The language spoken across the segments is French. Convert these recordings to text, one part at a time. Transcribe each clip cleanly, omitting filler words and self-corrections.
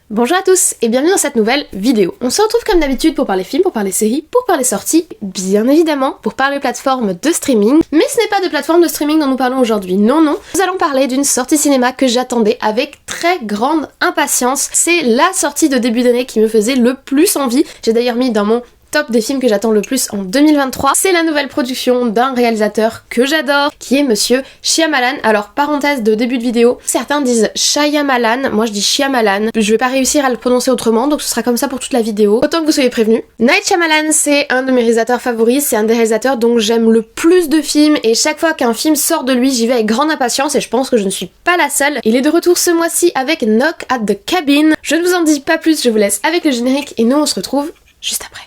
Bonjour à tous et bienvenue dans cette nouvelle vidéo. On se retrouve comme d'habitude pour parler films, pour parler séries, pour parler sorties, bien évidemment, pour parler plateformes de streaming. Mais ce n'est pas de plateforme de streaming dont nous parlons aujourd'hui, non. Nous allons parler d'une sortie cinéma que j'attendais avec très grande impatience. C'est la sortie de début d'année qui me faisait le plus envie. J'ai d'ailleurs mis dans mon top des films que j'attends le plus en 2023. C'est la nouvelle production d'un réalisateur que j'adore, qui est Monsieur Shyamalan. Alors, parenthèse de début de vidéo, certains disent Shyamalan, moi je dis Shyamalan. Je vais pas réussir à le prononcer autrement, donc ce sera comme ça pour toute la vidéo. Autant que vous soyez prévenus. Night Shyamalan, c'est un de mes réalisateurs favoris, c'est un des réalisateurs dont j'aime le plus de films, et chaque fois qu'un film sort de lui, j'y vais avec grande impatience, et je pense que je ne suis pas la seule. Il est de retour ce mois-ci avec Knock at the Cabin. Je ne vous en dis pas plus, je vous laisse avec le générique, et nous on se retrouve juste après.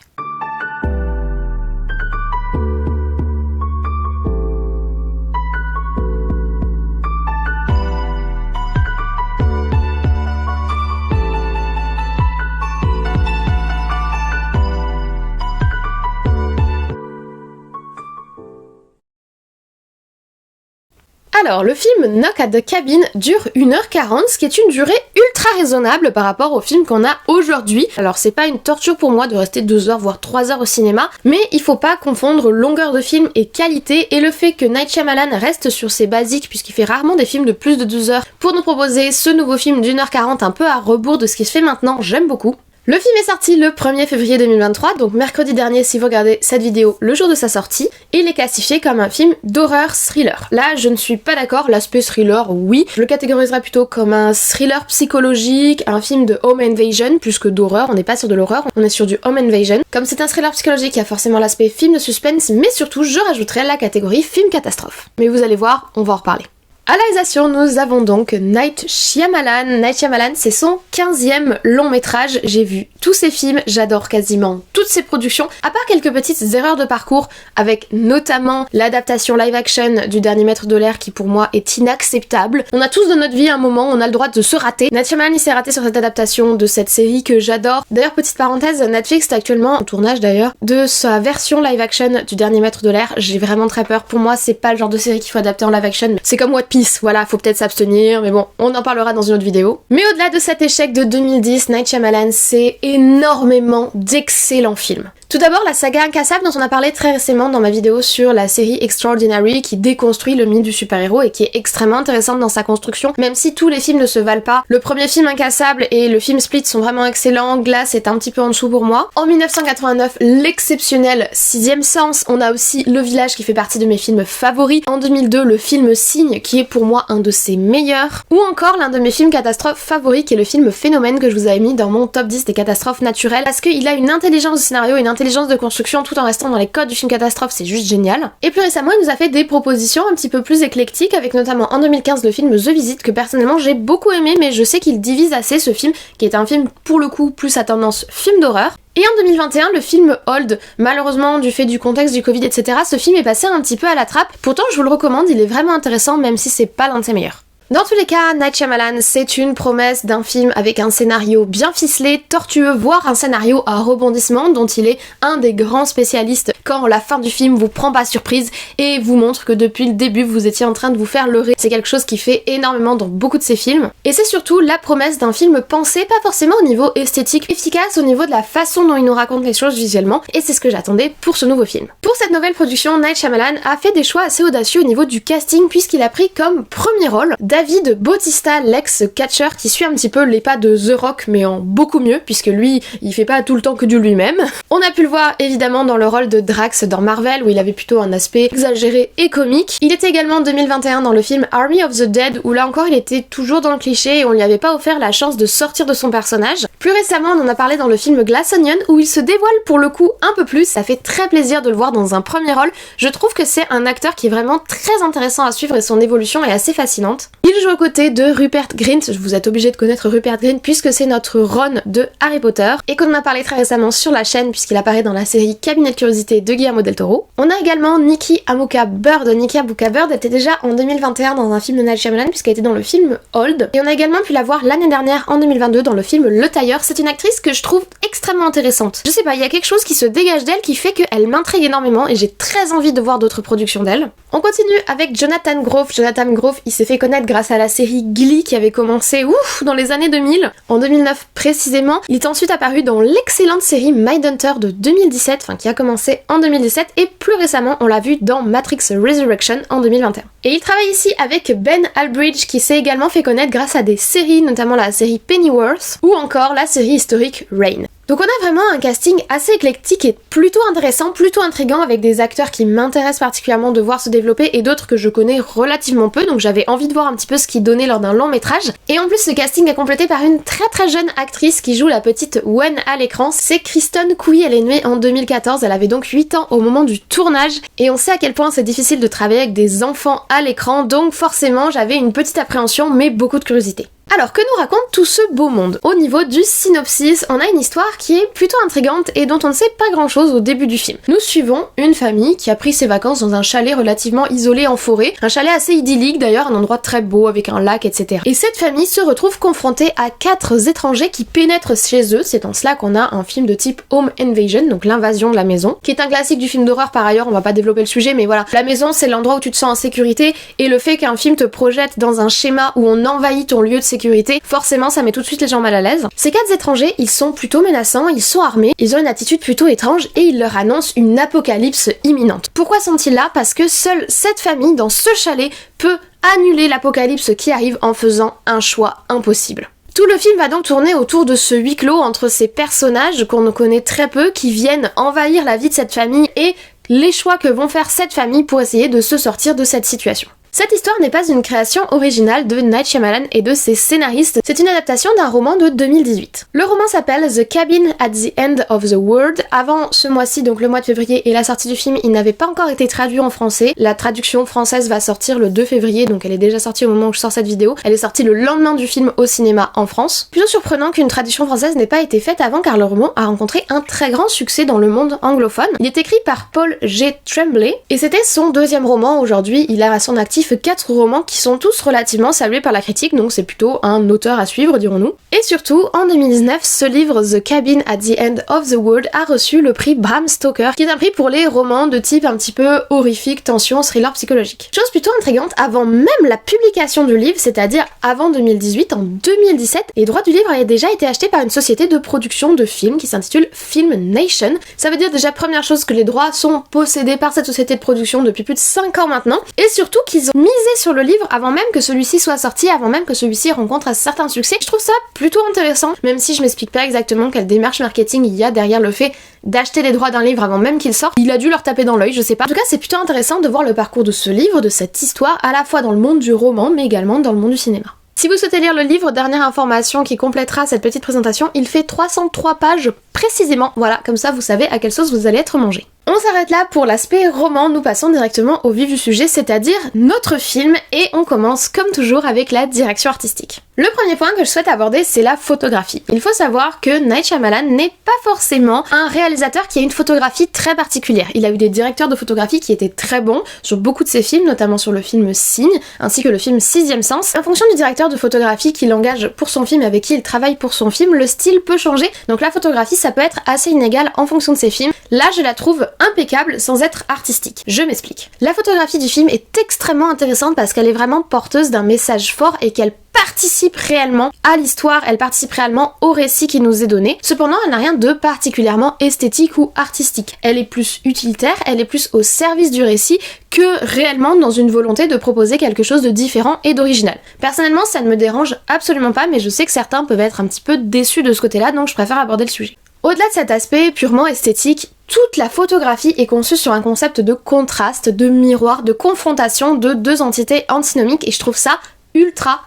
Alors, le film Knock at the Cabin dure 1h40, ce qui est une durée ultra raisonnable par rapport au film qu'on a aujourd'hui. Alors, c'est pas une torture pour moi de rester 2 heures voire 3 heures au cinéma, mais il faut pas confondre longueur de film et qualité, et le fait que Night Shyamalan reste sur ses basiques, puisqu'il fait rarement des films de plus de 2 heures, pour nous proposer ce nouveau film d'1h40 un peu à rebours de ce qui se fait maintenant, j'aime beaucoup. Le film est sorti le 1er février 2023, donc mercredi dernier si vous regardez cette vidéo le jour de sa sortie, et il est classifié comme un film d'horreur thriller. Là, je ne suis pas d'accord, l'aspect thriller, oui, je le catégoriserais plutôt comme un thriller psychologique, un film de home invasion, plus que d'horreur, on n'est pas sur de l'horreur, on est sur du home invasion. Comme c'est un thriller psychologique, il y a forcément l'aspect film de suspense, mais surtout je rajouterais la catégorie film catastrophe. Mais vous allez voir, on va en reparler. À la réalisation, nous avons donc Night Shyamalan. Night Shyamalan, c'est son 15e long métrage. J'ai vu tous ses films, j'adore quasiment toutes ses productions, à part quelques petites erreurs de parcours, avec notamment l'adaptation live action du Dernier Maître de l'air qui pour moi est inacceptable. On a tous dans notre vie un moment, on a le droit de se rater. Night Shyamalan il s'est raté sur cette adaptation de cette série que j'adore. D'ailleurs, petite parenthèse, Netflix est actuellement en tournage d'ailleurs de sa version live action du Dernier Maître de l'air. J'ai vraiment très peur. Pour moi, c'est pas le genre de série qu'il faut adapter en live action. C'est comme What Piece. Voilà, faut peut-être s'abstenir, mais bon, on en parlera dans une autre vidéo. Mais au-delà de cet échec de 2010, Night Shyamalan, c'est énormément d'excellents films. Tout d'abord, la saga Incassable dont on a parlé très récemment dans ma vidéo sur la série Extraordinary qui déconstruit le mythe du super-héros et qui est extrêmement intéressante dans sa construction, même si tous les films ne se valent pas. Le premier film Incassable et le film Split sont vraiment excellents, Glass est un petit peu en dessous pour moi. En 1989, l'exceptionnel Sixième Sens, on a aussi Le Village qui fait partie de mes films favoris. En 2002, le film Signe qui est pour moi un de ses meilleurs. Ou encore l'un de mes films catastrophes favoris qui est le film Phénomène que je vous avais mis dans mon top 10 des catastrophes naturelles parce qu'il a une intelligence de scénario et une intelligence de construction tout en restant dans les codes du film catastrophe, c'est juste génial. Et plus récemment, il nous a fait des propositions un petit peu plus éclectiques avec notamment en 2015 le film The Visit que personnellement j'ai beaucoup aimé, mais je sais qu'il divise assez ce film qui est un film pour le coup plus à tendance film d'horreur. Et en 2021, le film Old, malheureusement du fait du contexte du Covid, etc., ce film est passé un petit peu à la trappe. Pourtant, je vous le recommande, il est vraiment intéressant même si c'est pas l'un de ses meilleurs. Dans tous les cas, Night Shyamalan, c'est une promesse d'un film avec un scénario bien ficelé, tortueux, voire un scénario à rebondissement dont il est un des grands spécialistes quand la fin du film vous prend pas surprise et vous montre que depuis le début vous étiez en train de vous faire leurrer. C'est quelque chose qui fait énormément dans beaucoup de ses films. Et c'est surtout la promesse d'un film pensé pas forcément au niveau esthétique, efficace au niveau de la façon dont il nous raconte les choses visuellement, et c'est ce que j'attendais pour ce nouveau film. Pour cette nouvelle production, Night Shyamalan a fait des choix assez audacieux au niveau du casting puisqu'il a pris comme premier rôle David Bautista, l'ex-catcheur qui suit un petit peu les pas de The Rock mais en beaucoup mieux puisque lui il fait pas tout le temps que du lui-même. On a pu le voir évidemment dans le rôle de Drax dans Marvel où il avait plutôt un aspect exagéré et comique. Il était également en 2021 dans le film Army of the Dead où là encore il était toujours dans le cliché et on lui avait pas offert la chance de sortir de son personnage. Plus récemment on en a parlé dans le film Glass Onion où il se dévoile pour le coup un peu plus, ça fait très plaisir de le voir dans un premier rôle. Je trouve que c'est un acteur qui est vraiment très intéressant à suivre et son évolution est assez fascinante. Il joue aux côtés de Rupert Grint, vous êtes obligé de connaître Rupert Grint puisque c'est notre Ron de Harry Potter et qu'on en a parlé très récemment sur la chaîne puisqu'il apparaît dans la série Cabinet de Curiosité de Guillermo del Toro. On a également Nikki Amuka Bird. Nikki Amuka Bird était déjà en 2021 dans un film de Night Shyamalan puisqu'elle était dans le film Old et on a également pu la voir l'année dernière en 2022 dans le film Le Tailleur. C'est une actrice que je trouve extrêmement intéressante. Je sais pas, il y a quelque chose qui se dégage d'elle qui fait qu'elle m'intrigue énormément et j'ai très envie de voir d'autres productions d'elle. On continue avec Jonathan Groff. Jonathan Groff, il s'est fait connaître grâce grâce à la série Glee qui avait commencé dans les années 2000, en 2009 précisément. Il est ensuite apparu dans l'excellente série Mindhunter de 2017, qui a commencé en 2017, et plus récemment on l'a vu dans Matrix Resurrection en 2021. Et il travaille ici avec Ben Aldridge qui s'est également fait connaître grâce à des séries, notamment la série Pennyworth ou encore la série historique Rain. Donc on a vraiment un casting assez éclectique et plutôt intéressant, plutôt intriguant, avec des acteurs qui m'intéressent particulièrement de voir se développer et d'autres que je connais relativement peu, donc j'avais envie de voir un petit peu ce qu'ils donnaient lors d'un long métrage. Et en plus ce casting est complété par une très jeune actrice qui joue la petite Wen à l'écran, c'est Kristen Cui, elle est née en 2014, elle avait donc 8 ans au moment du tournage, et on sait à quel point c'est difficile de travailler avec des enfants à l'écran, donc forcément j'avais une petite appréhension mais beaucoup de curiosité. Alors, que nous raconte tout ce beau monde? Au niveau du synopsis, on a une histoire qui est plutôt intrigante et dont on ne sait pas grand chose au début du film. Nous suivons une famille qui a pris ses vacances dans un chalet relativement isolé en forêt, un chalet assez idyllique d'ailleurs, un endroit très beau avec un lac, etc. Et cette famille se retrouve confrontée à 4 étrangers qui pénètrent chez eux. C'est en cela qu'on a un film de type Home Invasion, donc l'invasion de la maison, qui est un classique du film d'horreur par ailleurs, on va pas développer le sujet, mais voilà. La maison, c'est l'endroit où tu te sens en sécurité, et le fait qu'un film te projette dans un schéma où on envahit ton lieu de sécurité, forcément ça met tout de suite les gens mal à l'aise. Ces 4 étrangers, ils sont plutôt menaçants, ils sont armés, ils ont une attitude plutôt étrange et ils leur annoncent une apocalypse imminente. Pourquoi sont-ils là? Parce que seule cette famille dans ce chalet peut annuler l'apocalypse qui arrive en faisant un choix impossible. Tout le film va donc tourner autour de ce huis clos entre ces personnages qu'on ne connaît très peu, qui viennent envahir la vie de cette famille et les choix que vont faire cette famille pour essayer de se sortir de cette situation. Cette histoire n'est pas une création originale de Night Shyamalan et de ses scénaristes, c'est une adaptation d'un roman de 2018. Le roman s'appelle The Cabin at the End of the World. Avant ce mois-ci, donc le mois de février et la sortie du film, il n'avait pas encore été traduit en français. La traduction française va sortir le 2 février, donc elle est déjà sortie au moment où je sors cette vidéo. Elle est sortie le lendemain du film au cinéma en France. Plutôt surprenant qu'une traduction française n'ait pas été faite avant, car le roman a rencontré un très grand succès dans le monde anglophone. Il est écrit par Paul G. Tremblay et c'était son 2e roman. Aujourd'hui, il a à son actif 4 romans qui sont tous relativement salués par la critique, donc c'est plutôt un auteur à suivre, dirons-nous. Et surtout, en 2019, ce livre The Cabin at the End of the World a reçu le prix Bram Stoker, qui est un prix pour les romans de type un petit peu horrifique, tension, thriller psychologique. Chose plutôt intrigante, avant même la publication du livre, c'est-à-dire avant 2018, en 2017, les droits du livre avaient déjà été achetés par une société de production de films qui s'intitule Film Nation. Ça veut dire déjà, première chose, que les droits sont possédés par cette société de production depuis plus de 5 ans maintenant, et surtout qu'ils ont misé sur le livre avant même que celui-ci soit sorti, avant même que celui-ci rencontre un certain succès. Je trouve ça plutôt intéressant, même si je m'explique pas exactement quelle démarche marketing il y a derrière le fait d'acheter les droits d'un livre avant même qu'il sorte. Il a dû leur taper dans l'œil, je sais pas. En tout cas, c'est plutôt intéressant de voir le parcours de ce livre, de cette histoire, à la fois dans le monde du roman, mais également dans le monde du cinéma. Si vous souhaitez lire le livre, dernière information qui complétera cette petite présentation, il fait 303 pages précisément. Voilà, comme ça vous savez à quelle sauce vous allez être mangé. On s'arrête là pour l'aspect roman, nous passons directement au vif du sujet, c'est-à-dire notre film, et on commence comme toujours avec la direction artistique. Le premier point que je souhaite aborder, c'est la photographie. Il faut savoir que Night Shyamalan n'est pas forcément un réalisateur qui a une photographie très particulière. Il a eu des directeurs de photographie qui étaient très bons sur beaucoup de ses films, notamment sur le film Signe, ainsi que le film Sixième Sens. En fonction du directeur de photographie qu'il engage pour son film, avec qui il travaille pour son film, le style peut changer, donc la photographie ça peut être assez inégal en fonction de ses films. Là, je la trouve impeccable sans être artistique. Je m'explique. La photographie du film est extrêmement intéressante parce qu'elle est vraiment porteuse d'un message fort et qu'elle participe réellement à l'histoire, elle participe réellement au récit qui nous est donné. Cependant, elle n'a rien de particulièrement esthétique ou artistique. Elle est plus utilitaire, elle est plus au service du récit que réellement dans une volonté de proposer quelque chose de différent et d'original. Personnellement, ça ne me dérange absolument pas, mais je sais que certains peuvent être un petit peu déçus de ce côté-là, donc je préfère aborder le sujet. Au-delà de cet aspect purement esthétique, toute la photographie est conçue sur un concept de contraste, de miroir, de confrontation de 2 entités antinomiques, et je trouve ça ultra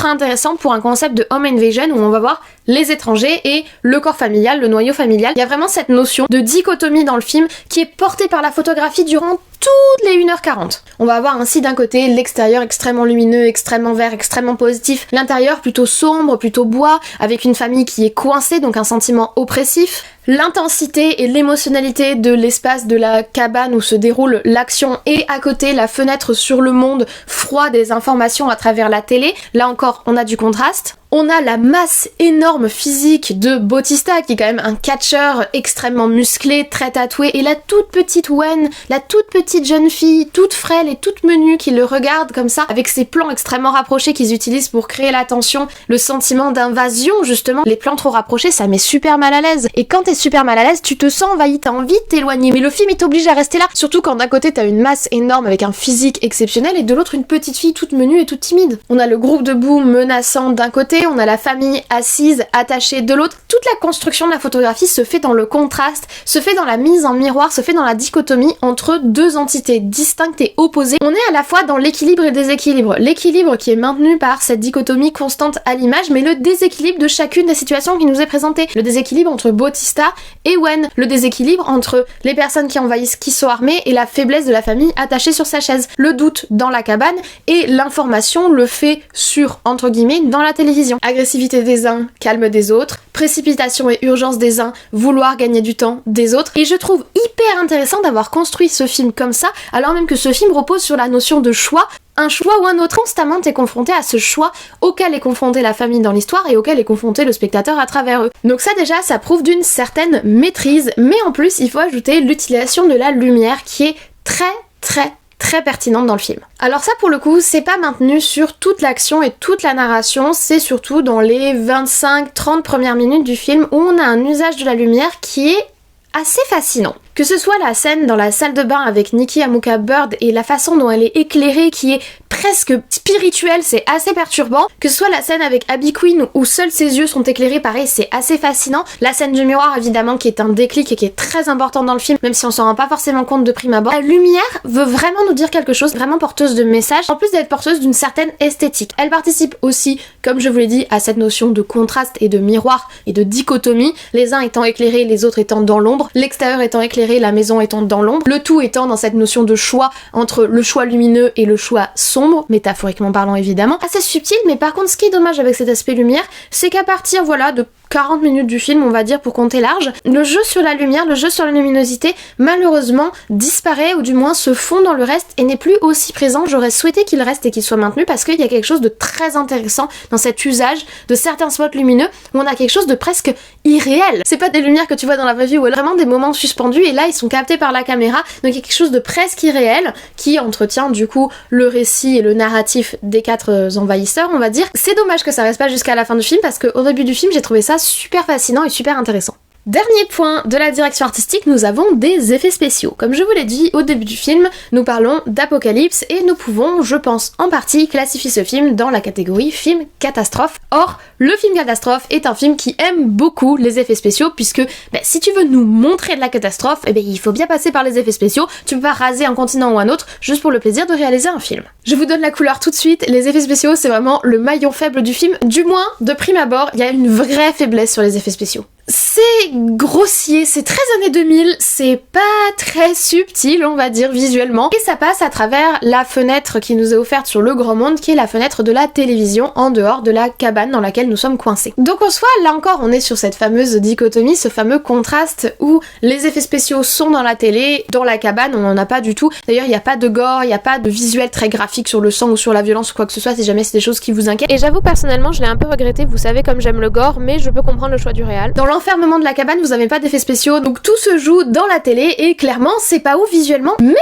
intéressant pour un concept de home invasion où on va voir les étrangers et le corps familial, le noyau familial. Il y a vraiment cette notion de dichotomie dans le film qui est portée par la photographie durant toutes les 1h40. On va avoir ainsi d'un côté l'extérieur extrêmement lumineux, extrêmement vert, extrêmement positif, l'intérieur plutôt sombre, plutôt bois, avec une famille qui est coincée, donc un sentiment oppressif, l'intensité et l'émotionnalité de l'espace de la cabane où se déroule l'action, et à côté la fenêtre sur le monde froid des informations à travers la télé. Là encore, on a du contraste. On a la masse énorme physique de Bautista, qui est quand même un catcheur extrêmement musclé, très tatoué, et la toute petite Wen, la toute petite jeune fille, toute frêle et toute menue, qui le regarde comme ça, avec ces plans extrêmement rapprochés qu'ils utilisent pour créer la tension, le sentiment d'invasion justement. Les plans trop rapprochés, ça met super mal à l'aise. Et quand t'es super mal à l'aise, tu te sens envahi, t'as envie de t'éloigner. Mais le film, il t'oblige à rester là. Surtout quand d'un côté, t'as une masse énorme avec un physique exceptionnel, et de l'autre, une petite fille toute menue et toute timide. On a le groupe debout menaçant d'un côté, on a la famille assise, attachée de l'autre. Toute la construction de la photographie se fait dans le contraste, se fait dans la mise en miroir, se fait dans la dichotomie entre deux entités distinctes et opposées. On est à la fois dans l'équilibre et le déséquilibre. L'équilibre qui est maintenu par cette dichotomie constante à l'image, mais le déséquilibre de chacune des situations qui nous est présentée. Le déséquilibre entre Bautista et Wen. Le déséquilibre entre les personnes qui envahissent, qui sont armées, et la faiblesse de la famille attachée sur sa chaise. Le doute dans la cabane et l'information, le fait sûr, entre guillemets, dans la télévision. Agressivité des uns, calme des autres, précipitation et urgence des uns, vouloir gagner du temps des autres. Et je trouve hyper intéressant d'avoir construit ce film comme ça, alors même que ce film repose sur la notion de choix. Un choix ou un autre, constamment t'es confronté à ce choix auquel est confrontée la famille dans l'histoire et auquel est confronté le spectateur à travers eux. Donc ça déjà, ça prouve d'une certaine maîtrise, mais en plus il faut ajouter l'utilisation de la lumière qui est très pertinente dans le film. Alors ça pour le coup, c'est pas maintenu sur toute l'action et toute la narration, c'est surtout dans les 25-30 premières minutes du film où on a un usage de la lumière qui est assez fascinant. Que ce soit la scène dans la salle de bain avec Nikki Amuka Bird et la façon dont elle est éclairée qui est presque spirituelle, c'est assez perturbant. Que ce soit la scène avec Abby Quinn où seuls ses yeux sont éclairés, pareil, c'est assez fascinant. La scène du miroir évidemment qui est un déclic et qui est très important dans le film, même si on s'en rend pas forcément compte de prime abord. La lumière veut vraiment nous dire quelque chose, vraiment porteuse de message, en plus d'être porteuse d'une certaine esthétique. Elle participe aussi, comme je vous l'ai dit, à cette notion de contraste et de miroir et de dichotomie, les uns étant éclairés, les autres étant dans l'ombre, l'extérieur étant éclairé, la maison étant dans l'ombre, le tout étant dans cette notion de choix entre le choix lumineux et le choix sombre, métaphoriquement parlant évidemment. Assez subtil, mais par contre ce qui est dommage avec cet aspect lumière, c'est qu'à partir de 40 minutes du film, on va dire pour compter large, le jeu sur la lumière, le jeu sur la luminosité, malheureusement disparaît ou du moins se fond dans le reste et n'est plus aussi présent. J'aurais souhaité qu'il reste et qu'il soit maintenu parce qu'il y a quelque chose de très intéressant dans cet usage de certains spots lumineux où on a quelque chose de presque irréel. C'est pas des lumières que tu vois dans la vraie vie, ou vraiment des moments suspendus et là ils sont captés par la caméra, donc il y a quelque chose de presque irréel qui entretient du coup le récit et le narratif des 4 envahisseurs, on va dire. C'est dommage que ça reste pas jusqu'à la fin du film parce qu'au début du film j'ai trouvé ça super fascinant et super intéressant. Dernier point de la direction artistique, nous avons des effets spéciaux. Comme je vous l'ai dit au début du film, nous parlons d'apocalypse et nous pouvons, je pense, en partie classifier ce film dans la catégorie film catastrophe. Or, le film catastrophe est un film qui aime beaucoup les effets spéciaux puisque si tu veux nous montrer de la catastrophe, il faut bien passer par les effets spéciaux. Tu peux pas raser un continent ou un autre juste pour le plaisir de réaliser un film. Je vous donne la couleur tout de suite, les effets spéciaux c'est vraiment le maillon faible du film, du moins de prime abord, il y a une vraie faiblesse sur les effets spéciaux. C'est grossier, c'est très années 2000, c'est pas très subtil on va dire visuellement, et ça passe à travers la fenêtre qui nous est offerte sur le grand monde qui est la fenêtre de la télévision en dehors de la cabane dans laquelle nous sommes coincés. Donc en soi, là encore on est sur cette fameuse dichotomie, ce fameux contraste où les effets spéciaux sont dans la télé, dans la cabane on en a pas du tout. D'ailleurs il n'y a pas de gore, il n'y a pas de visuel très graphique sur le sang ou sur la violence ou quoi que ce soit si jamais c'est des choses qui vous inquiètent. Et j'avoue personnellement je l'ai un peu regretté, vous savez comme j'aime le gore, mais je peux comprendre le choix du réal. Dans l'enfermement de la cabane, vous avez pas d'effets spéciaux, donc tout se joue dans la télé et clairement c'est pas ouf visuellement, mais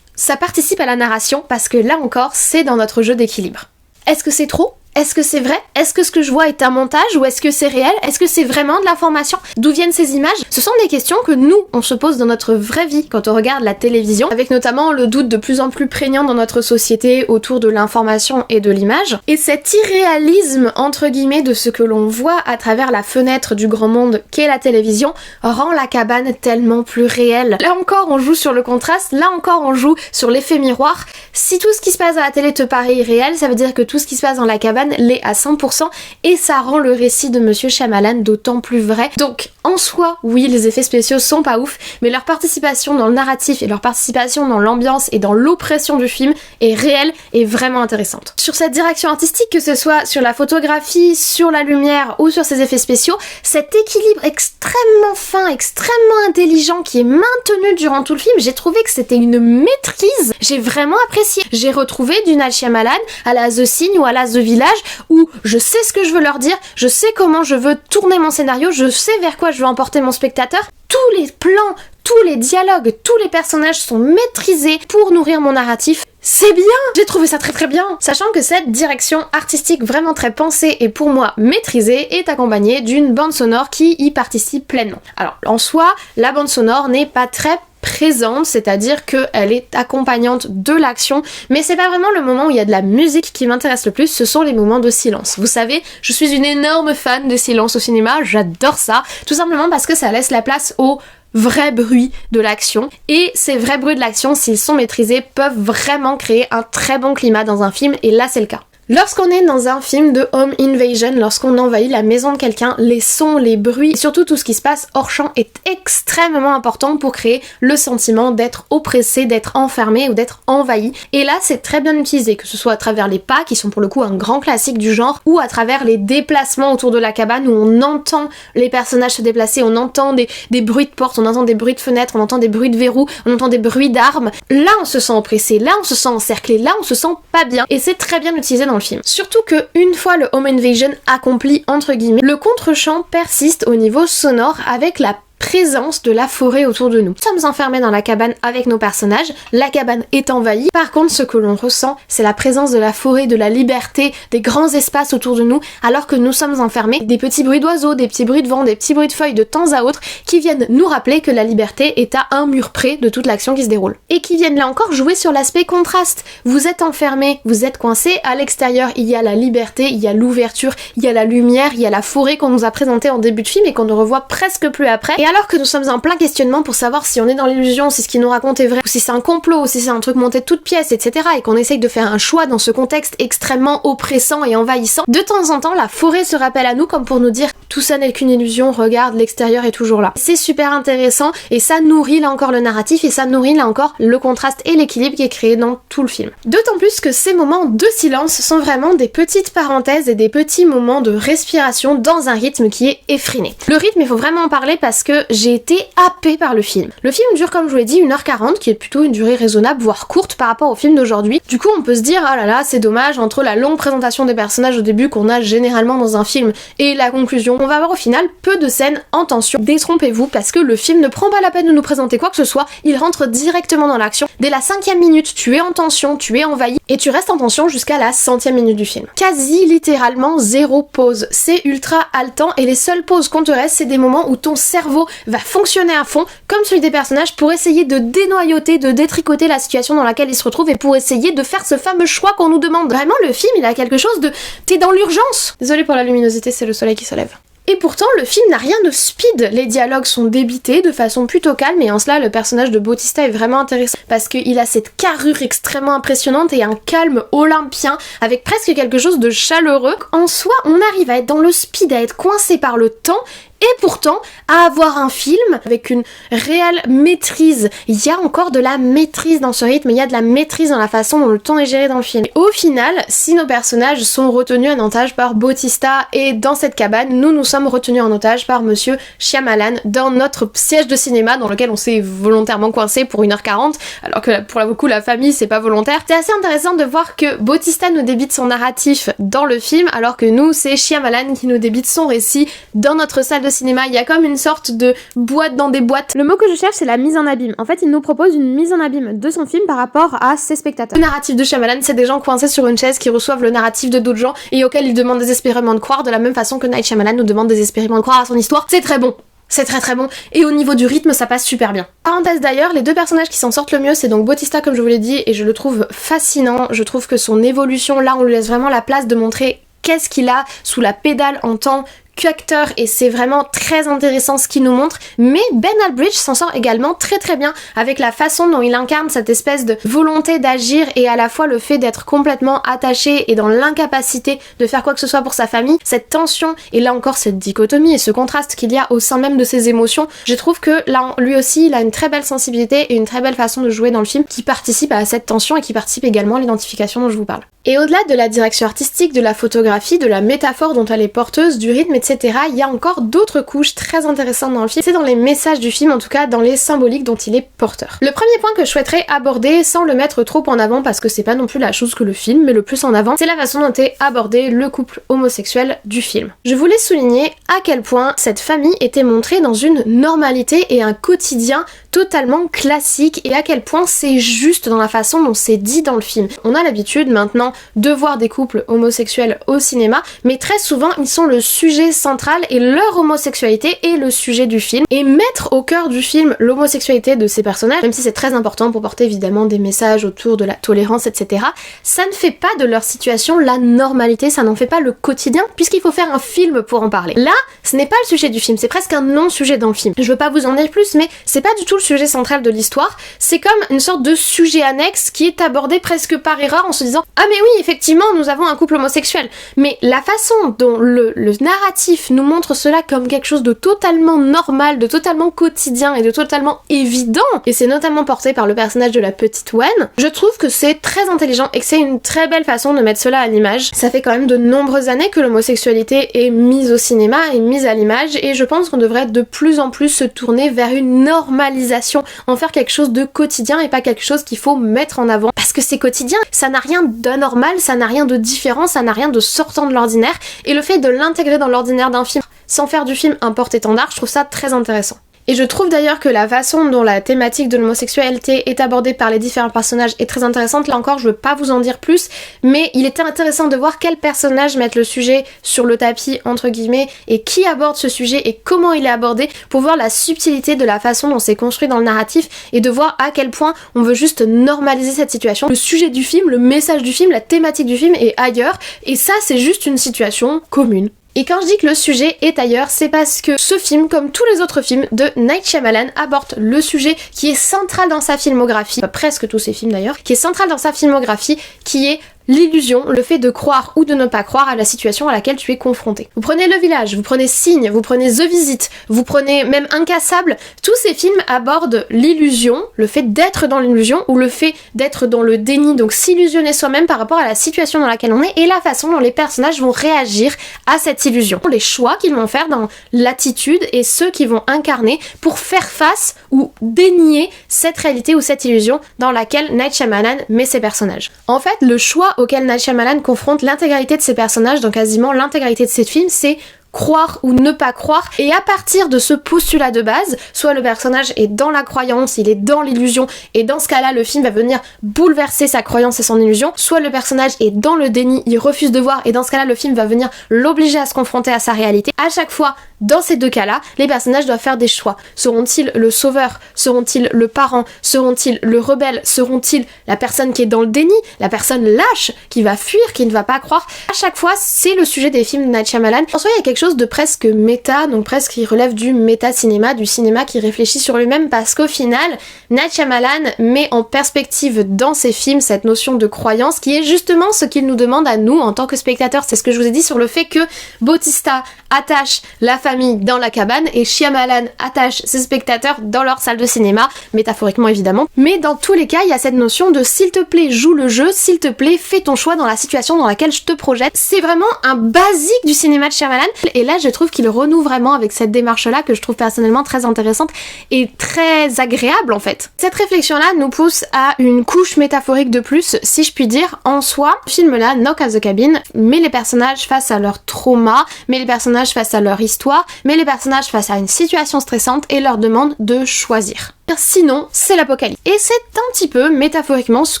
ça participe à la narration parce que là encore c'est dans notre jeu d'équilibre. Est-ce que c'est trop ? Est-ce que c'est vrai ? Est-ce que ce que je vois est un montage ou est-ce que c'est réel ? Est-ce que c'est vraiment de l'information ? D'où viennent ces images ? Ce sont des questions que nous, on se pose dans notre vraie vie quand on regarde la télévision, avec notamment le doute de plus en plus prégnant dans notre société autour de l'information et de l'image. Et cet irréalisme, entre guillemets, de ce que l'on voit à travers la fenêtre du grand monde qu'est la télévision, rend la cabane tellement plus réelle. Là encore, on joue sur le contraste, là encore, on joue sur l'effet miroir. Si tout ce qui se passe à la télé te paraît irréel, ça veut dire que tout ce qui se passe dans la cabane l'est à 100% et ça rend le récit de Monsieur Shyamalan d'autant plus vrai. Donc En soi, oui, les effets spéciaux sont pas ouf, mais leur participation dans le narratif et leur participation dans l'ambiance et dans l'oppression du film est réelle et vraiment intéressante. Sur cette direction artistique, que ce soit sur la photographie, sur la lumière ou sur ces effets spéciaux, cet équilibre extrêmement fin, extrêmement intelligent qui est maintenu durant tout le film, j'ai trouvé que c'était une maîtrise, j'ai vraiment apprécié. J'ai retrouvé du Night Shyamalan à la The Sign ou à la The Village où je sais ce que je veux leur dire, je sais comment je veux tourner mon scénario, je sais vers quoi je veux emporter mon spectateur. Tous les plans, tous les dialogues, tous les personnages sont maîtrisés pour nourrir mon narratif. C'est bien! J'ai trouvé ça très très bien! Sachant que cette direction artistique vraiment très pensée et pour moi maîtrisée est accompagnée d'une bande sonore qui y participe pleinement. Alors en soi, la bande sonore n'est pas très présente, c'est-à-dire qu'elle est accompagnante de l'action, mais c'est pas vraiment le moment où il y a de la musique qui m'intéresse le plus, ce sont les moments de silence. Vous savez, je suis une énorme fan de silence au cinéma, j'adore ça, tout simplement parce que ça laisse la place au vrai bruit de l'action, et ces vrais bruits de l'action, s'ils sont maîtrisés, peuvent vraiment créer un très bon climat dans un film, et là c'est le cas. Lorsqu'on est dans un film de home invasion, lorsqu'on envahit la maison de quelqu'un, les sons, les bruits, et surtout tout ce qui se passe hors champ est extrêmement important pour créer le sentiment d'être oppressé, d'être enfermé ou d'être envahi. Et là, c'est très bien utilisé, que ce soit à travers les pas, qui sont pour le coup un grand classique du genre, ou à travers les déplacements autour de la cabane où on entend les personnages se déplacer, on entend des bruits de portes, on entend des bruits de fenêtres, on entend des bruits de verrous, on entend des bruits d'armes. Là, on se sent oppressé, là, on se sent encerclé, là, on se sent pas bien. Et c'est très bien utilisé dans le film. Surtout que une fois le home invasion accompli entre guillemets, le contre-champ persiste au niveau sonore avec la présence de la forêt autour de nous. Nous sommes enfermés dans la cabane avec nos personnages, la cabane est envahie, par contre ce que l'on ressent c'est la présence de la forêt, de la liberté, des grands espaces autour de nous, alors que nous sommes enfermés, des petits bruits d'oiseaux, des petits bruits de vent, des petits bruits de feuilles de temps à autre qui viennent nous rappeler que la liberté est à un mur près de toute l'action qui se déroule. Et qui viennent là encore jouer sur l'aspect contraste. Vous êtes enfermés, vous êtes coincés, à l'extérieur il y a la liberté, il y a l'ouverture, il y a la lumière, il y a la forêt qu'on nous a présentée en début de film et qu'on ne revoit presque plus après. Et alors que nous sommes en plein questionnement pour savoir si on est dans l'illusion, si ce qu'il nous raconte est vrai, ou si c'est un complot, ou si c'est un truc monté de toutes pièces, etc. et qu'on essaye de faire un choix dans ce contexte extrêmement oppressant et envahissant, de temps en temps la forêt se rappelle à nous comme pour nous dire tout ça n'est qu'une illusion, regarde, l'extérieur est toujours là. C'est super intéressant et ça nourrit là encore le narratif et ça nourrit là encore le contraste et l'équilibre qui est créé dans tout le film. D'autant plus que ces moments de silence sont vraiment des petites parenthèses et des petits moments de respiration dans un rythme qui est effréné. Le rythme, il faut vraiment en parler parce que j'ai été happée par le film. Le film dure, comme je vous l'ai dit, 1h40, qui est plutôt une durée raisonnable, voire courte par rapport au film d'aujourd'hui. Du coup, on peut se dire, ah là là, c'est dommage, entre la longue présentation des personnages au début qu'on a généralement dans un film et la conclusion, on va avoir au final peu de scènes en tension. Détrompez-vous, parce que le film ne prend pas la peine de nous présenter quoi que ce soit, il rentre directement dans l'action. Dès la 5e minute, tu es en tension, tu es envahi, et tu restes en tension jusqu'à la 100e minute du film. Quasi littéralement zéro pause. C'est ultra haletant, et les seules pauses qu'on te reste, c'est des moments où ton cerveau va fonctionner à fond, comme celui des personnages, pour essayer de dénoyauter, de détricoter la situation dans laquelle ils se retrouvent et pour essayer de faire ce fameux choix qu'on nous demande. Vraiment, le film, il a quelque chose de... T'es dans l'urgence. Désolée pour la luminosité, c'est le soleil qui se lève. Et pourtant, le film n'a rien de speed. Les dialogues sont débités de façon plutôt calme et en cela, le personnage de Bautista est vraiment intéressant parce qu'il a cette carrure extrêmement impressionnante et un calme olympien avec presque quelque chose de chaleureux. En soi, on arrive à être dans le speed, à être coincé par le temps et pourtant à avoir un film avec une réelle maîtrise. Il y a encore de la maîtrise dans ce rythme, il y a de la maîtrise dans la façon dont le temps est géré dans le film. Et au final, si nos personnages sont retenus en otage par Bautista et dans cette cabane, nous sommes retenus en otage par Monsieur Shyamalan dans notre siège de cinéma dans lequel on s'est volontairement coincé pour 1h40, alors que pour le coup la famille c'est pas volontaire. C'est assez intéressant de voir que Bautista nous débite son narratif dans le film alors que nous c'est Shyamalan qui nous débite son récit dans notre salle de cinéma. Il y a comme une sorte de boîte dans des boîtes. Le mot que je cherche c'est la mise en abîme. En fait il nous propose une mise en abîme de son film par rapport à ses spectateurs. Le narratif de Shyamalan c'est des gens coincés sur une chaise qui reçoivent le narratif de d'autres gens et auxquels ils demandent désespérément de croire de la même façon que Night Shyamalan nous demande désespérément de croire à son histoire. C'est très bon. C'est très très bon, et au niveau du rythme ça passe super bien. Parenthèse d'ailleurs, les deux personnages qui s'en sortent le mieux c'est donc Bautista comme je vous l'ai dit, et je le trouve fascinant, je trouve que son évolution, là on lui laisse vraiment la place de montrer qu'est-ce qu'il a sous la pédale en tant qu'acteur et c'est vraiment très intéressant ce qu'il nous montre, mais Ben Aldridge s'en sort également très très bien avec la façon dont il incarne cette espèce de volonté d'agir et à la fois le fait d'être complètement attaché et dans l'incapacité de faire quoi que ce soit pour sa famille, cette tension et là encore cette dichotomie et ce contraste qu'il y a au sein même de ses émotions. Je trouve que là, lui aussi, il a une très belle sensibilité et une très belle façon de jouer dans le film qui participe à cette tension et qui participe également à l'identification dont je vous parle. Et au-delà de la direction artistique, de la photographie, de la métaphore dont elle est porteuse, du rythme, etc., il y a encore d'autres couches très intéressantes dans le film. C'est dans les messages du film, en tout cas dans les symboliques dont il est porteur. Le premier point que je souhaiterais aborder, sans le mettre trop en avant parce que c'est pas non plus la chose que le film met le plus en avant, c'est la façon dont est abordé le couple homosexuel du film. Je voulais souligner à quel point cette famille était montrée dans une normalité et un quotidien totalement classique et à quel point c'est juste dans la façon dont c'est dit dans le film. On a l'habitude maintenant de voir des couples homosexuels au cinéma, mais très souvent ils sont le sujet central et leur homosexualité est le sujet du film. Et mettre au cœur du film l'homosexualité de ces personnages, même si c'est très important pour porter évidemment des messages autour de la tolérance, etc., ça ne fait pas de leur situation la normalité, ça n'en fait pas le quotidien, puisqu'il faut faire un film pour en parler. Là, ce n'est pas le sujet du film, c'est presque un non-sujet dans le film. Je veux pas vous en dire plus, mais c'est pas du tout le sujet central de l'histoire, c'est comme une sorte de sujet annexe qui est abordé presque par erreur en se disant « Ah mais oui, effectivement, nous avons un couple homosexuel ». Mais la façon dont le narratif nous montre cela comme quelque chose de totalement normal, de totalement quotidien et de totalement évident, et c'est notamment porté par le personnage de la petite Wen, je trouve que c'est très intelligent et que c'est une très belle façon de mettre cela à l'image. Ça fait quand même de nombreuses années que l'homosexualité est mise au cinéma, est mise à l'image, et je pense qu'on devrait de plus en plus se tourner vers une normalisation, en faire quelque chose de quotidien et pas quelque chose qu'il faut mettre en avant. Parce que c'est quotidien, ça n'a rien d'anormal, ça n'a rien de différent, ça n'a rien de sortant de l'ordinaire, et le fait de l'intégrer dans l'ordinaire d'un film, sans faire du film un porte-étendard, je trouve ça très intéressant. Et je trouve d'ailleurs que la façon dont la thématique de l'homosexualité est abordée par les différents personnages est très intéressante. Là encore, je veux pas vous en dire plus, mais il était intéressant de voir quels personnages mettent le sujet sur le tapis, entre guillemets, et qui aborde ce sujet et comment il est abordé, pour voir la subtilité de la façon dont c'est construit dans le narratif et de voir à quel point on veut juste normaliser cette situation. Le sujet du film, le message du film, la thématique du film est ailleurs, et ça c'est juste une situation commune. Et quand je dis que le sujet est ailleurs, c'est parce que ce film, comme tous les autres films de Night Shyamalan, aborde le sujet qui est central dans sa filmographie, presque tous ses films d'ailleurs, qui est central dans sa filmographie, qui est l'illusion, le fait de croire ou de ne pas croire à la situation à laquelle tu es confronté. Vous prenez Le Village, vous prenez Signe, vous prenez The Visit, vous prenez même Incassable, tous ces films abordent l'illusion, le fait d'être dans l'illusion ou le fait d'être dans le déni, donc s'illusionner soi-même par rapport à la situation dans laquelle on est et la façon dont les personnages vont réagir à cette illusion. Les choix qu'ils vont faire dans l'attitude et ceux qu'ils vont incarner pour faire face ou dénier cette réalité ou cette illusion dans laquelle Night Shyamalan met ses personnages. En fait, le choix auquel Night Shyamalan confronte l'intégralité de ses personnages dans quasiment l'intégralité de ses films, c'est croire ou ne pas croire, et à partir de ce postulat de base, soit le personnage est dans la croyance, il est dans l'illusion, et dans ce cas-là, le film va venir bouleverser sa croyance et son illusion, soit le personnage est dans le déni, il refuse de voir, et dans ce cas-là, le film va venir l'obliger à se confronter à sa réalité. À chaque fois, dans ces deux cas-là, les personnages doivent faire des choix. Seront-ils le sauveur? Seront-ils le parent? Seront-ils le rebelle? Seront-ils la personne qui est dans le déni? La personne lâche, qui va fuir, qui ne va pas croire? À chaque fois, c'est le sujet des films de Night Shyamalan. En soi, il y a quelque chose de presque méta, donc presque qui relève du méta-cinéma, du cinéma qui réfléchit sur lui-même, parce qu'au final, Night Shyamalan met en perspective dans ses films cette notion de croyance qui est justement ce qu'il nous demande à nous en tant que spectateurs. C'est ce que je vous ai dit sur le fait que Bautista attache la famille dans la cabane et Shyamalan attache ses spectateurs dans leur salle de cinéma, métaphoriquement évidemment. Mais dans tous les cas, il y a cette notion de s'il te plaît, joue le jeu, s'il te plaît, fais ton choix dans la situation dans laquelle je te projette. C'est vraiment un basique du cinéma de Shyamalan, et là je trouve qu'il renoue vraiment avec cette démarche-là que je trouve personnellement très intéressante et très agréable en fait. Cette réflexion-là nous pousse à une couche métaphorique de plus, si je puis dire. En soi, le film-là, Knock at the Cabin, met les personnages face à leur trauma, met les personnages face à leur histoire, met les personnages face à une situation stressante et leur demande de choisir. sinon c'est l'apocalypse. Et c'est un petit peu métaphoriquement ce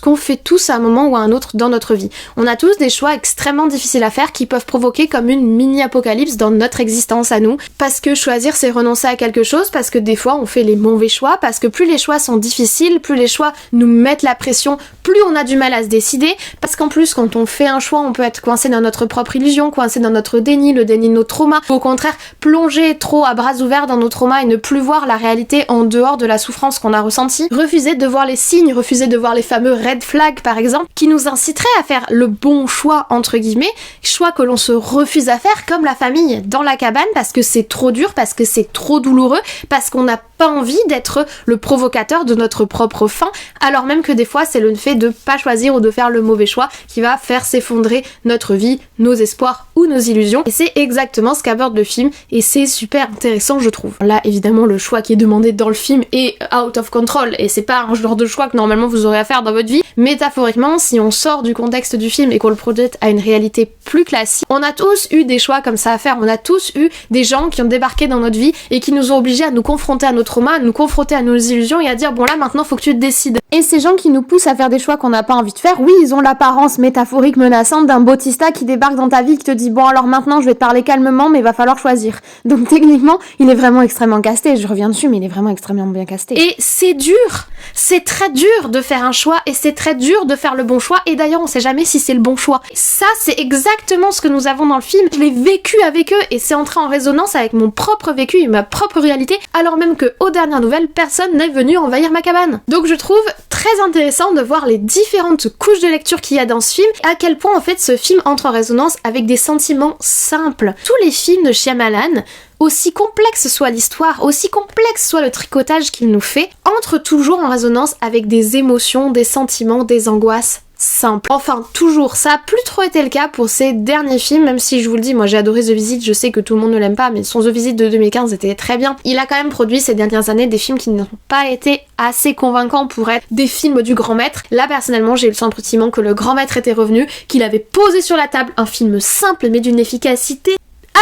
qu'on fait tous à un moment ou à un autre dans notre vie. On a tous des choix extrêmement difficiles à faire qui peuvent provoquer comme une mini-apocalypse dans notre existence à nous, parce que choisir c'est renoncer à quelque chose, parce que des fois on fait les mauvais choix, parce que plus les choix sont difficiles, plus les choix nous mettent la pression, plus on a du mal à se décider, parce qu'en plus quand on fait un choix on peut être coincé dans notre propre illusion, coincé dans notre déni, le déni de nos traumas, ou au contraire plonger trop à bras ouverts dans nos traumas et ne plus voir la réalité en dehors de la souffrance qu'on a ressentie, refuser de voir les signes, refuser de voir les fameux red flags par exemple, qui nous inciteraient à faire le bon choix entre guillemets, choix que l'on se refuse à faire comme la famille dans la cabane parce que c'est trop dur, parce que c'est trop douloureux, parce qu'on n'a pas envie d'être le provocateur de notre propre fin, alors même que des fois c'est le fait de pas choisir ou de faire le mauvais choix qui va faire s'effondrer notre vie, nos espoirs ou nos illusions. Et c'est exactement ce qu'aborde le film et c'est super intéressant je trouve. Là évidemment le choix qui est demandé dans le film est out of control et c'est pas un genre de choix que normalement vous aurez à faire dans votre vie. Métaphoriquement, si on sort du contexte du film et qu'on le projette à une réalité plus classique, on a tous eu des choix comme ça à faire, on a tous eu des gens qui ont débarqué dans notre vie et qui nous ont obligés à nous confronter à nos traumas, à nous confronter à nos illusions et à dire bon là maintenant faut que tu te décides. Et ces gens qui nous poussent à faire des choix qu'on n'a pas envie de faire, oui ils ont l'apparence métaphorique menaçante d'un Bautista qui débarque dans ta vie et qui te dit bon alors maintenant je vais te parler calmement mais il va falloir choisir. Donc techniquement il est vraiment extrêmement casté, je reviens dessus mais il est vraiment extrêmement bien casté. Et c'est dur, c'est très dur de faire un choix et c'est très dur de faire le bon choix et d'ailleurs on sait jamais si c'est le bon choix. Ça c'est exactement ce que nous avons dans le film, je l'ai vécu avec eux et c'est entré en résonance avec mon propre vécu et ma propre réalité alors même que aux dernières nouvelles personne n'est venu envahir ma cabane. Donc je trouve très intéressant de voir les différentes couches de lecture qu'il y a dans ce film et à quel point en fait ce film entre en résonance avec des sentiments simples. Tous les films de Shyamalan, aussi complexe soit l'histoire, aussi complexe soit le tricotage qu'il nous fait, entrent toujours en résonance avec des émotions, des sentiments, des angoisses simple. Enfin, toujours, ça a plus trop été le cas pour ces derniers films, même si je vous le dis, moi j'ai adoré The Visit, je sais que tout le monde ne l'aime pas, mais son The Visit de 2015 était très bien. Il a quand même produit ces dernières années des films qui n'ont pas été assez convaincants pour être des films du grand maître. Là, personnellement, j'ai eu le sentiment que le grand maître était revenu, qu'il avait posé sur la table un film simple mais d'une efficacité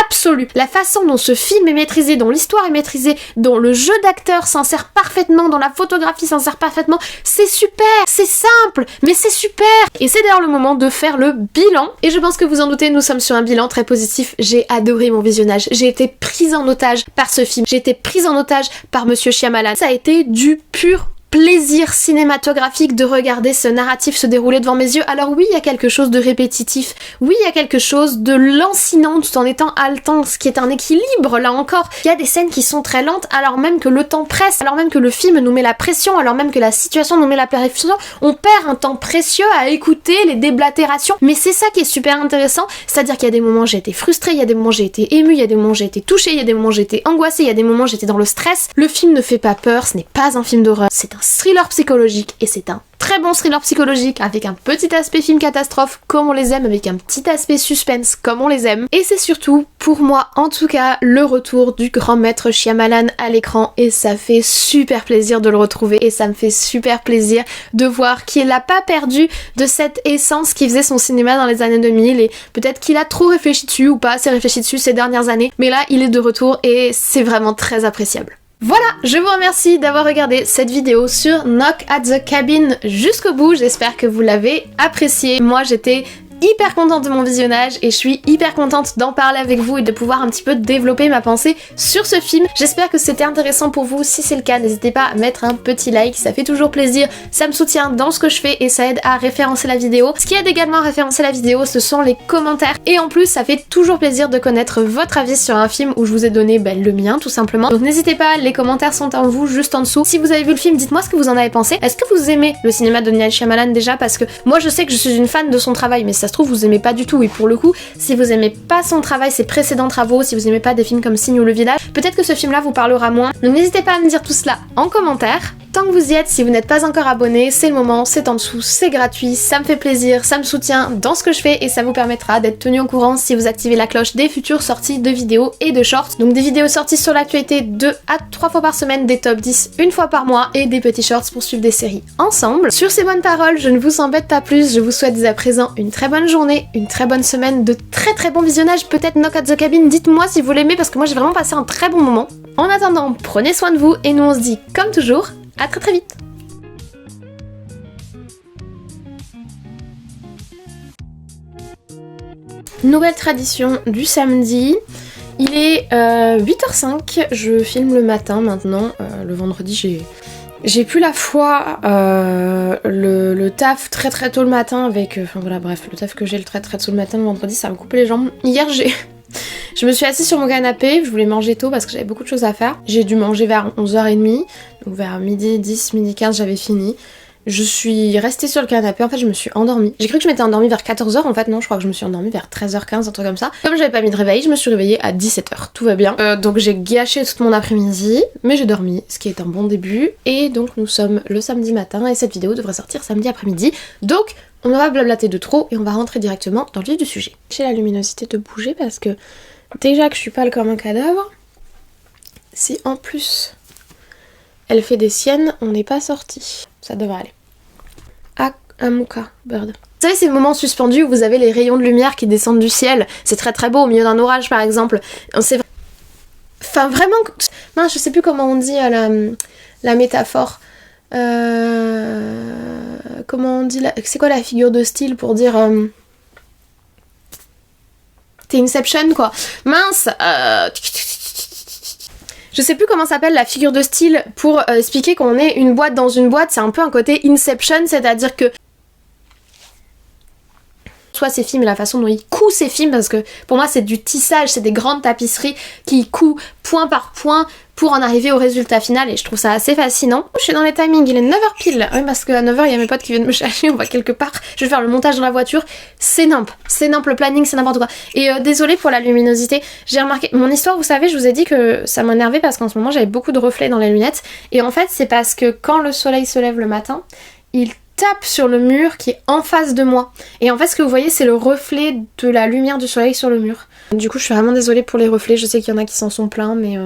absolue. La façon dont ce film est maîtrisé, dont l'histoire est maîtrisée, dont le jeu d'acteur s'insère parfaitement, dont la photographie s'insère parfaitement, c'est super, c'est simple, mais c'est super. Et c'est d'ailleurs le moment de faire le bilan. Et je pense que vous en doutez, nous sommes sur un bilan très positif. J'ai adoré mon visionnage. J'ai été prise en otage par ce film. J'ai été prise en otage par Monsieur Shyamalan. Ça a été du pur plaisir cinématographique de regarder ce narratif se dérouler devant mes yeux. Alors oui, il y a quelque chose de répétitif, oui, il y a quelque chose de lancinant tout en étant haletant, ce qui est un équilibre là encore. Il y a des scènes qui sont très lentes alors même que le temps presse, alors même que le film nous met la pression, alors même que la situation nous met la pression, on perd un temps précieux à écouter les déblatérations. Mais c'est ça qui est super intéressant, c'est-à-dire qu'il y a des moments où j'ai été frustrée, il y a des moments où j'ai été émue, il y a des moments où j'ai été touchée, il y a des moments où j'ai été angoissée, il y a des moments où j'étais dans le stress. Le film ne fait pas peur, ce n'est pas un film d'horreur, c'est un thriller psychologique et c'est un très bon thriller psychologique avec un petit aspect film catastrophe comme on les aime, avec un petit aspect suspense comme on les aime. Et c'est surtout, pour moi en tout cas, le retour du grand maître Shyamalan à l'écran et ça fait super plaisir de le retrouver et ça me fait super plaisir de voir qu'il n'a pas perdu de cette essence qui faisait son cinéma dans les années 2000 et peut-être qu'il a trop réfléchi dessus ou pas assez réfléchi dessus ces dernières années, mais là il est de retour et c'est vraiment très appréciable. Voilà, je vous remercie d'avoir regardé cette vidéo sur Knock at the Cabin jusqu'au bout, j'espère que vous l'avez apprécié. Moi j'étais hyper contente de mon visionnage et je suis hyper contente d'en parler avec vous et de pouvoir un petit peu développer ma pensée sur ce film. J'espère que c'était intéressant pour vous. Si c'est le cas, n'hésitez pas à mettre un petit like, ça fait toujours plaisir, ça me soutient dans ce que je fais et ça aide à référencer la vidéo. Ce qui aide également à référencer la vidéo, ce sont les commentaires et en plus ça fait toujours plaisir de connaître votre avis sur un film où je vous ai donné le mien tout simplement. Donc n'hésitez pas, les commentaires sont en vous juste en dessous. Si vous avez vu le film, dites-moi ce que vous en avez pensé. Est-ce que vous aimez le cinéma de Night Shyamalan déjà, parce que moi je sais que je suis une fan de son travail, mais ça se trouve vous aimez pas du tout et pour le coup si vous aimez pas son travail, ses précédents travaux, si vous aimez pas des films comme Signe ou Le Village, peut-être que ce film là vous parlera moins. Donc n'hésitez pas à me dire tout cela en commentaire. Tant que vous y êtes, si vous n'êtes pas encore abonné, c'est le moment, c'est en dessous, c'est gratuit, ça me fait plaisir, ça me soutient dans ce que je fais et ça vous permettra d'être tenu au courant si vous activez la cloche des futures sorties de vidéos et de shorts. Donc des vidéos sorties sur l'actualité 2 à 3 fois par semaine, des top 10 une fois par mois et des petits shorts pour suivre des séries ensemble. Sur ces bonnes paroles, je ne vous embête pas plus, je vous souhaite dès à présent une très bonne journée, une très bonne semaine, de très bons visionnages, peut-être Knock at the Cabin, dites-moi si vous l'aimez parce que moi j'ai vraiment passé un très bon moment. En attendant, prenez soin de vous et nous on se dit comme toujours, à très très vite. Nouvelle tradition du samedi. Il est 8h05, je filme le matin maintenant. Le vendredi, j'ai plus la foi. Le taf très très tôt le matin avec... Enfin voilà, bref, le taf que j'ai le très très tôt le matin le vendredi, ça me coupe les jambes. Hier, je me suis assise sur mon canapé, je voulais manger tôt parce que j'avais beaucoup de choses à faire. J'ai dû manger vers 11h30, donc vers midi 10, midi 15, j'avais fini. Je suis restée sur le canapé, en fait je me suis endormie. J'ai cru que je m'étais endormie vers 14h, en fait non, je crois que je me suis endormie vers 13h15, un truc comme ça. Comme j'avais pas mis de réveil, je me suis réveillée à 17h, tout va bien. Donc j'ai gâché tout mon après-midi, mais j'ai dormi, ce qui est un bon début. Et donc nous sommes le samedi matin et cette vidéo devrait sortir samedi après-midi. Donc on va blablater de trop et on va rentrer directement dans le vif du sujet. J'ai la luminosité de bouger parce que déjà que je suis pâle comme un cadavre, si en plus elle fait des siennes, on n'est pas sorti. Ça devrait aller. Amuka Bird. Vous savez ces moments suspendus où vous avez les rayons de lumière qui descendent du ciel. C'est très très beau au milieu d'un orage par exemple. C'est... Enfin vraiment... Mince, je sais plus comment on dit la métaphore. Comment on dit C'est quoi la figure de style pour dire... T'es Inception quoi. Mince Je sais plus comment s'appelle la figure de style pour expliquer qu'on est une boîte dans une boîte, c'est un peu un côté Inception, c'est-à-dire que soit ces films et la façon dont il coud ces films, parce que pour moi c'est du tissage, c'est des grandes tapisseries qui coudent point par point pour en arriver au résultat final et je trouve ça assez fascinant. Je suis dans les timings, il est 9h pile, oui parce qu'à 9h il y a mes potes qui viennent me chercher, on va quelque part, je vais faire le montage dans la voiture, c'est nimp, le planning c'est n'importe quoi. Et désolée pour la luminosité, j'ai remarqué, mon histoire vous savez je vous ai dit que ça m'énervait parce qu'en ce moment j'avais beaucoup de reflets dans les lunettes et en fait c'est parce que quand le soleil se lève le matin, il tape sur le mur qui est en face de moi. Et en fait ce que vous voyez c'est le reflet de la lumière du soleil sur le mur. Du coup je suis vraiment désolée pour les reflets, je sais qu'il y en a qui s'en sont plaints mais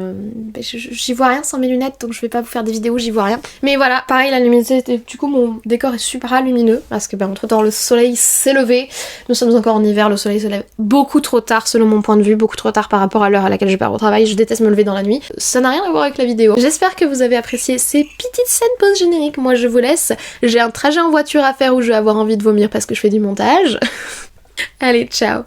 j'y vois rien sans mes lunettes donc je vais pas vous faire des vidéos où j'y vois rien. Mais voilà, pareil la luminosité, du coup mon décor est super lumineux parce que entre temps le soleil s'est levé, nous sommes encore en hiver, le soleil se lève beaucoup trop tard selon mon point de vue, beaucoup trop tard par rapport à l'heure à laquelle je pars au travail, je déteste me lever dans la nuit, ça n'a rien à voir avec la vidéo. J'espère que vous avez apprécié ces petites scènes post-génériques, moi je vous laisse, j'ai un trajet en voiture à faire où je vais avoir envie de vomir parce que je fais du montage. Allez, ciao.